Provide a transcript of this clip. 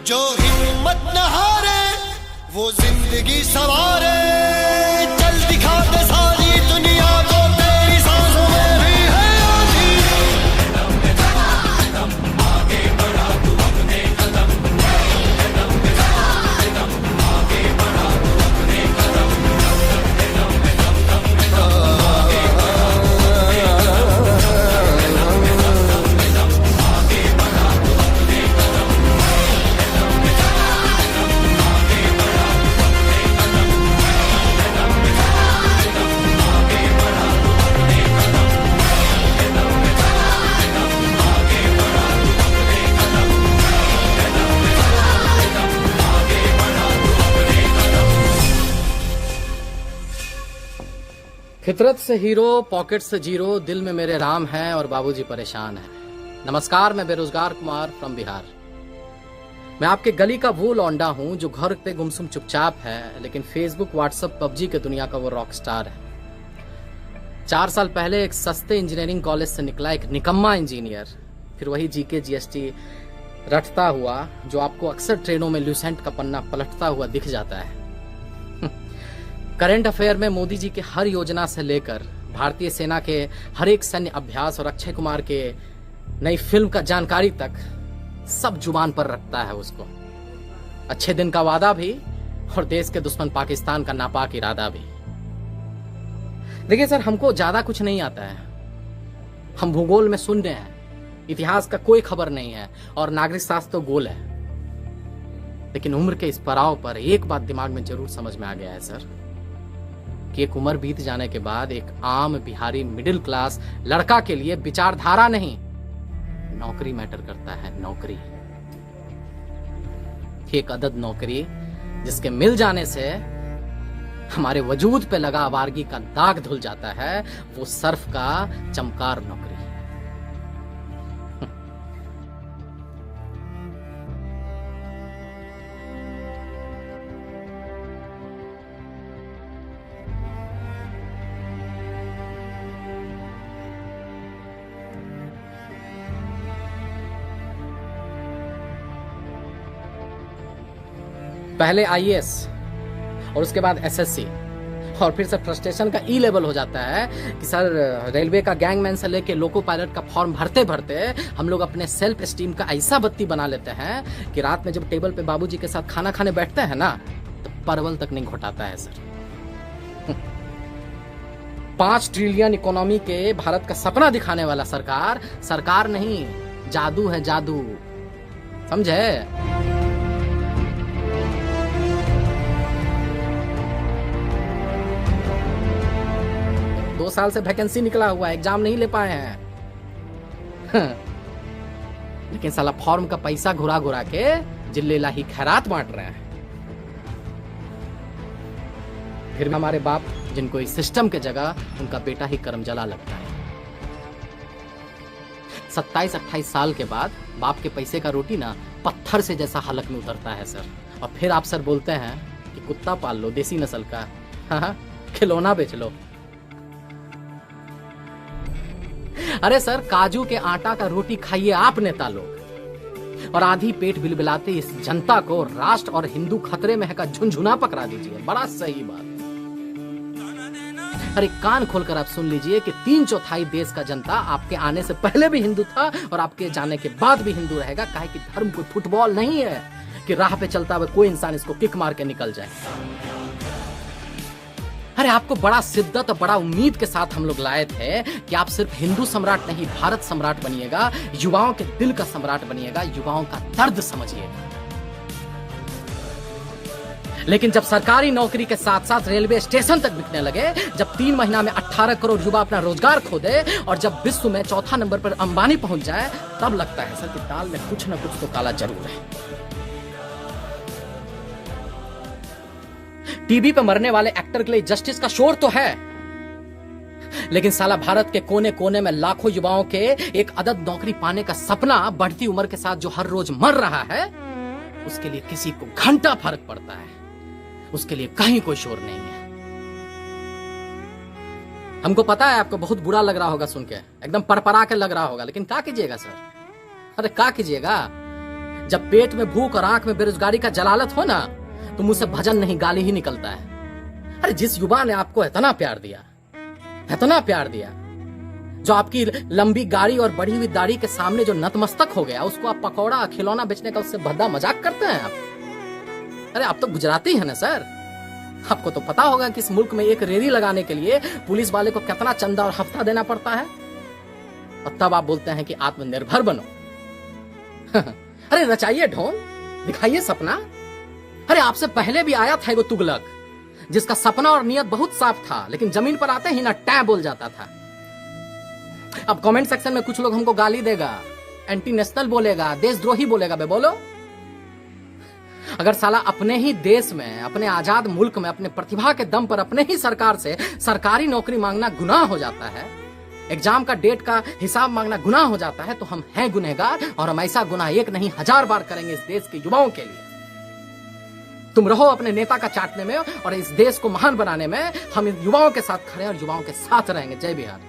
जो हिम्मत न हारे वो जिंदगी सवारे। चल दिखा दे सारी दुनिया को तेरी सांसों में भी है आधी। आगे बढ़ा तू अपने कदम, आगे बढ़ा तू अपने कदम। फितरत से हीरो, पॉकेट से जीरो, दिल में मेरे राम हैं और बाबूजी परेशान हैं। नमस्कार, मैं बेरोजगार कुमार फ्रॉम बिहार। मैं आपके गली का वो लौंडा हूं जो घर पे गुमसुम चुपचाप है, लेकिन फेसबुक, व्हाट्सएप, पबजी के दुनिया का वो रॉक स्टार है। 4 साल पहले एक सस्ते इंजीनियरिंग कॉलेज से निकला एक निकम्मा इंजीनियर, फिर वही जीके जीएसटी रटता हुआ जो आपको अक्सर ट्रेनों में ल्यूसेंट का पन्ना पलटता हुआ दिख जाता है। करंट अफेयर में मोदी जी के हर योजना से लेकर भारतीय सेना के हर एक सैन्य अभ्यास और अक्षय कुमार के नई फिल्म का जानकारी तक सब जुबान पर रखता है उसको। अच्छे दिन का वादा भी और देश के दुश्मन पाकिस्तान का नापाक इरादा भी। देखिए सर, हमको ज्यादा कुछ नहीं आता है, हम भूगोल में शून्य हैं, इतिहास का कोई खबर नहीं है और नागरिक शास्त्र तो गोल है। लेकिन उम्र के इस पड़ाव पर एक बात दिमाग में जरूर समझ में आ गया है सर, कि एक उम्र बीत जाने के बाद एक आम बिहारी मिडिल क्लास लड़का के लिए विचारधारा नहीं, नौकरी मैटर करता है। नौकरी, एक अदद नौकरी जिसके मिल जाने से हमारे वजूद पे लगा आवारगी का दाग धुल जाता है, वो सर्फ का चमकार नौकरी। पहले आईएएस और उसके बाद एसएससी और फिर से फ्रस्ट्रेशन का ई लेवल हो जाता है कि सर रेलवे का गैंगमैन से लेके लोको पायलट का फॉर्म भरते भरते हम लोग अपने सेल्फ एस्टीम का ऐसा बत्ती बना लेते हैं कि रात में जब टेबल पे बाबूजी के साथ खाना खाने बैठते हैं ना, तो परवल तक नहीं घोटाता है सर। 5 ट्रिलियन इकोनॉमी के भारत का सपना दिखाने वाला सरकार सरकार नहीं, जादू है जादू, समझे? 2 साल से वैकेंसी निकला हुआ है, एग्जाम नहीं ले पाए हैं। लेकिन साला फॉर्म का पैसा घुरा घुरा के जिले लाही खैरात बांट रहे हैं। फिर हमारे बाप जिनको इस सिस्टम के जगह उनका बेटा ही करमजला लगता है। 27-28 साल के बाद बाप के पैसे का रोटी ना पत्थर से जैसा हलक में उतरता है सर। और फिर आप सर बोलते हैं कि कुत्ता पाल लो देसी नस्ल का, हाँ, खिलौना बेच लो। अरे सर, काजू के आटा का रोटी खाइए आप नेता लोग, और आधी पेट बिलबिलाते इस जनता को राष्ट्र और हिंदू खतरे में है का झुनझुना पकड़ा दीजिए। बड़ा सही बात। अरे कान खोलकर आप सुन लीजिए कि 3/4 देश का जनता आपके आने से पहले भी हिंदू था और आपके जाने के बाद भी हिंदू रहेगा। काहे कि धर्म कोई फुटबॉल नहीं है कि राह पे चलता हुआ कोई इंसान इसको किक मार के निकल जाए। अरे आपको बड़ा शिद्दत और बड़ा उम्मीद के साथ हम लोग लाए थे कि आप सिर्फ हिंदू सम्राट नहीं, भारत सम्राट बनिएगा, युवाओं के दिल का सम्राट बनिएगा, युवाओं का दर्द समझिएगा। लेकिन जब सरकारी नौकरी के साथ साथ रेलवे स्टेशन तक बिकने लगे, जब 3 महीना में 18 करोड़ युवा अपना रोजगार खो दे, और जब विश्व में 4था नंबर पर अंबानी पहुंच जाए, तब लगता है सर कि दाल में कुछ न कुछ तो काला जरूर है। टीवी पे मरने वाले एक्टर के लिए जस्टिस का शोर तो है, लेकिन साला भारत के कोने कोने में लाखों युवाओं के एक अदद नौकरी पाने का सपना बढ़ती उम्र के साथ जो हर रोज मर रहा है, उसके लिए किसी को घंटा फर्क पड़ता है, उसके लिए कहीं कोई शोर नहीं है। हमको पता है आपको बहुत बुरा लग रहा होगा सुन के, एकदम परपरा के लग रहा होगा, लेकिन क्या कीजिएगा सर? अरे क्या कीजिएगा? जब पेट में भूख और आंख में बेरोजगारी का जलालत हो ना, तो मुंह से भजन नहीं गाली ही निकलता है। अरे जिस युवा ने आपको इतना प्यार दिया, इतना प्यार दिया, जो आपकी लंबी गाड़ी और बढ़ी हुई दाढ़ी के सामने जो नतमस्तक हो गया, उसको आप पकौड़ा खिलौना बेचने का उससे भद्दा मजाक करते हैं आप। अरे आप तो गुजराती हैं ना सर, आपको तो पता होगा कि इस मुल्क में एक रेडी लगाने के लिए पुलिस वाले को कितना चंदा और हफ्ता देना पड़ता है, और तब आप बोलते हैं कि आत्मनिर्भर बनो। अरे रचाइए ढोंग, दिखाइए सपना। अरे आपसे पहले भी आया था एगो तुगलक, जिसका सपना और नियत बहुत साफ था, लेकिन जमीन पर आते ही ना टै बोल जाता था। अब कमेंट सेक्शन में कुछ लोग हमको गाली देगा, एंटी नेशनल बोलेगा, देशद्रोही बोलेगा। बे बोलो, अगर साला अपने ही देश में, अपने आजाद मुल्क में, अपने प्रतिभा के दम पर अपने ही सरकार से सरकारी नौकरी मांगना गुनाह हो जाता है, एग्जाम का डेट का हिसाब मांगना गुनाह हो जाता है, तो हम हैं गुनहगार, और हम ऐसा गुनाह एक नहीं 1000 बार करेंगे इस देश के युवाओं के लिए। तुम रहो अपने नेता का चाटने में, और इस देश को महान बनाने में हम इन युवाओं के साथ खड़े और युवाओं के साथ रहेंगे। जय बिहार।